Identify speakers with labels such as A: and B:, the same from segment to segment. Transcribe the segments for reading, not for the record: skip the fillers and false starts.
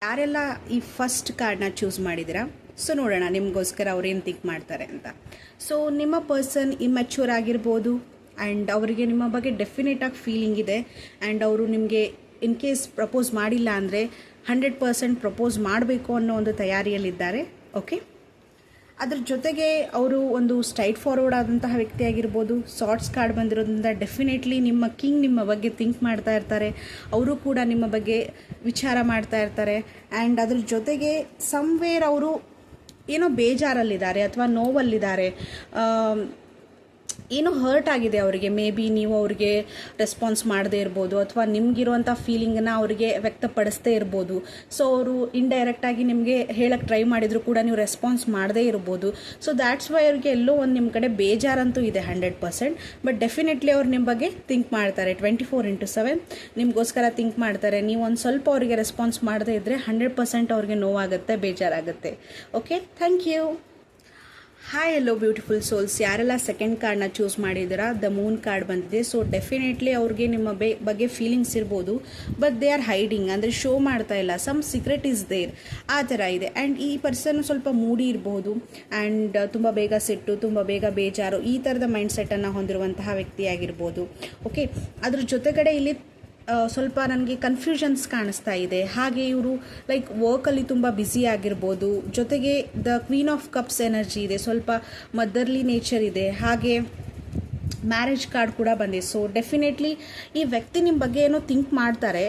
A: ಯಾರೆಲ್ಲ ಈ ಫಸ್ಟ್ ಕಾರ್ಡ್ನ ಚೂಸ್ ಮಾಡಿದ್ದೀರಾ, ಸೊ ನೋಡೋಣ ನಿಮಗೋಸ್ಕರ ಅವ್ರೇನು ಥಿಂಕ್ ಮಾಡ್ತಾರೆ ಅಂತ. ಸೊ ನಿಮ್ಮ ಪರ್ಸನ್ ಇಮ್ಮೆಚ್ಯೂರ್ ಆಗಿರ್ಬೋದು ಆ್ಯಂಡ್ ಅವರಿಗೆ ನಿಮ್ಮ ಬಗ್ಗೆ ಡೆಫಿನೆಟಾಗಿ ಫೀಲಿಂಗ್ ಇದೆ. ಆ್ಯಂಡ್ ಅವರು ನಿಮಗೆ ಇನ್ ಕೇಸ್ ಪ್ರಪೋಸ್ ಮಾಡಿಲ್ಲ ಅಂದರೆ 100% ಪ್ರಪೋಸ್ ಮಾಡಬೇಕು ಅನ್ನೋ ಒಂದು ತಯಾರಿಯಲ್ಲಿದ್ದಾರೆ. ಓಕೆ, ಅದ್ರ ಜೊತೆಗೆ ಅವರು ಒಂದು ಸ್ಟ್ರೈಟ್ ಫಾರ್ವರ್ಡ್ ಆದಂತಹ ವ್ಯಕ್ತಿ ಆಗಿರ್ಬೋದು. ಸಾರ್ಟ್ಸ್ ಕಾರ್ಡ್ ಬಂದಿರೋದ್ರಿಂದ ಡೆಫಿನೆಟ್ಲಿ ನಿಮ್ಮ ಕಿಂಗ್ ನಿಮ್ಮ ಬಗ್ಗೆ ಥಿಂಕ್ ಮಾಡ್ತಾ ಇರ್ತಾರೆ. ಅವರು ಕೂಡ ನಿಮ್ಮ ಬಗ್ಗೆ ವಿಚಾರ ಮಾಡ್ತಾ ಇರ್ತಾರೆ. ಆ್ಯಂಡ್ ಅದ್ರ ಜೊತೆಗೆ ಸಮ್ವೇರ್ ಅವರು ಏನೋ ಬೇಜಾರಲ್ಲಿದ್ದಾರೆ ಅಥವಾ ನೋವಲ್ಲಿದ್ದಾರೆ, ಏನೋ ಹರ್ಟ್ ಆಗಿದೆ ಅವರಿಗೆ. ಮೇ ಬಿ ನೀವು ಅವ್ರಿಗೆ ರೆಸ್ಪಾನ್ಸ್ ಮಾಡದೇ ಇರ್ಬೋದು ಅಥವಾ ನಿಮಗಿರುವಂಥ ಫೀಲಿಂಗನ್ನು ಅವರಿಗೆ ವ್ಯಕ್ತಪಡಿಸದೇ ಇರ್ಬೋದು. ಸೊ ಅವರು ಇಂಡೈರೆಕ್ಟಾಗಿ ನಿಮಗೆ ಹೇಳಕ್ಕೆ ಟ್ರೈ ಮಾಡಿದರೂ ಕೂಡ ನೀವು ರೆಸ್ಪಾನ್ಸ್ ಮಾಡದೇ ಇರ್ಬೋದು. ಸೊ ದ್ಯಾಟ್ಸ್ ವೈ ಅವ್ರಿಗೆ ಎಲ್ಲೋ ಒಂದು ನಿಮ್ಮ ಕಡೆ ಬೇಜಾರಂತೂ ಇದೆ 100%. ಬಟ್ ಡೆಫಿನೆಟ್ಲಿ ಅವ್ರು ನಿಮ್ಮ ಬಗ್ಗೆ ಥಿಂಕ್ ಮಾಡ್ತಾರೆ 24/7 ನಿಮಗೋಸ್ಕರ ಥಿಂಕ್ ಮಾಡ್ತಾರೆ. ನೀವು ಒಂದು ಸ್ವಲ್ಪ ಅವರಿಗೆ ರೆಸ್ಪಾನ್ಸ್ ಮಾಡದೇ ಇದ್ದರೆ 100% ಅವ್ರಿಗೆ ನೋವಾಗುತ್ತೆ, ಬೇಜಾರಾಗುತ್ತೆ. Okay, thank you. Hi hello beautiful souls, ಯಾರೆಲ್ಲ ಸೆಕೆಂಡ್ ಕಾರ್ಡ್ನ ಚೂಸ್ ಮಾಡಿದ್ದೀರಾ, ದ ಮೂನ್ ಕಾರ್ಡ್ ಬಂದಿದೆ. ಸೊ ಡೆಫಿನೆಟ್ಲಿ ಅವ್ರಿಗೆ ನಿಮ್ಮ ಬಗ್ಗೆ ಫೀಲಿಂಗ್ಸ್ ಇರ್ಬೋದು, ಬಟ್ ದೇ ಆರ್ ಹೈಡಿಂಗ್, ಅಂದರೆ ಶೋ ಮಾಡ್ತಾ ಇಲ್ಲ. ಸಮ್ ಸೀಕ್ರೆಟ್ ಈಸ್ ದೇರ್, ಆ ಥರ ಇದೆ. ಆ್ಯಂಡ್ ಈ ಪರ್ಸನ್ ಸ್ವಲ್ಪ ಮೂಡಿ ಇರ್ಬೋದು ಆ್ಯಂಡ್ ತುಂಬ ಬೇಗ ಸಿಟ್ಟು, ತುಂಬ ಬೇಗ ಬೇಜಾರು, ಈ ಥರದ ಮೈಂಡ್ಸೆಟ್ಟನ್ನು ಹೊಂದಿರುವಂತಹ ವ್ಯಕ್ತಿಯಾಗಿರ್ಬೋದು. ಓಕೆ, ಅದ್ರ ಜೊತೆಗಡೆ ಇಲ್ಲಿ ಸ್ವಲ್ಪ ನನಗೆ ಕನ್ಫ್ಯೂಷನ್ಸ್ ಕಾಣಿಸ್ತಾ ಇದೆ. ಹಾಗೆ ಇವರು ಲೈಕ್ ವರ್ಕಲ್ಲಿ ತುಂಬ ಬ್ಯುಸಿ ಆಗಿರ್ಬೋದು. ಜೊತೆಗೆ the queen of cups energy ಇದೆ, ಸ್ವಲ್ಪ ಮದರ್ಲಿ ನೇಚರ್ ಇದೆ. ಹಾಗೆ ಮ್ಯಾರೇಜ್ ಕಾರ್ಡ್ ಕೂಡ ಬಂದಿದೆ. ಸೊ ಡೆಫಿನೆಟ್ಲಿ ಈ ವ್ಯಕ್ತಿ ನಿಮ್ಮ ಬಗ್ಗೆ ಏನೋ ಥಿಂಕ್ ಮಾಡ್ತಾರೆ,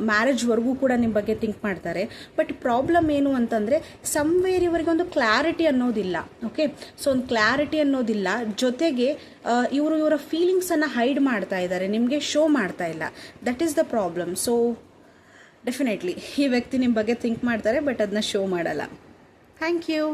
A: ಮ್ಯಾರೇಜ್ವರೆಗೂ ಕೂಡ ನಿಮ್ಮ ಬಗ್ಗೆ ಥಿಂಕ್ ಮಾಡ್ತಾರೆ. ಬಟ್ ಪ್ರಾಬ್ಲಮ್ ಏನು ಅಂತಂದರೆ ಸಮ್ವೇರ್ ಇವರಿಗೆ ಒಂದು ಕ್ಲಾರಿಟಿ ಅನ್ನೋದಿಲ್ಲ. ಓಕೆ, ಸೊ ಒಂದು ಕ್ಲಾರಿಟಿ ಅನ್ನೋದಿಲ್ಲ. ಜೊತೆಗೆ ಇವರ ಫೀಲಿಂಗ್ಸನ್ನು ಹೈಡ್ ಮಾಡ್ತಾ ಇದ್ದಾರೆ, ನಿಮಗೆ ಶೋ ಮಾಡ್ತಾ ಇಲ್ಲ. That is the problem. So definitely ಈ ವ್ಯಕ್ತಿ ನಿಮ್ಮ ಬಗ್ಗೆ ಥಿಂಕ್ ಮಾಡ್ತಾರೆ, ಬಟ್ ಅದನ್ನ ಶೋ ಮಾಡಲ್ಲ. Thank you.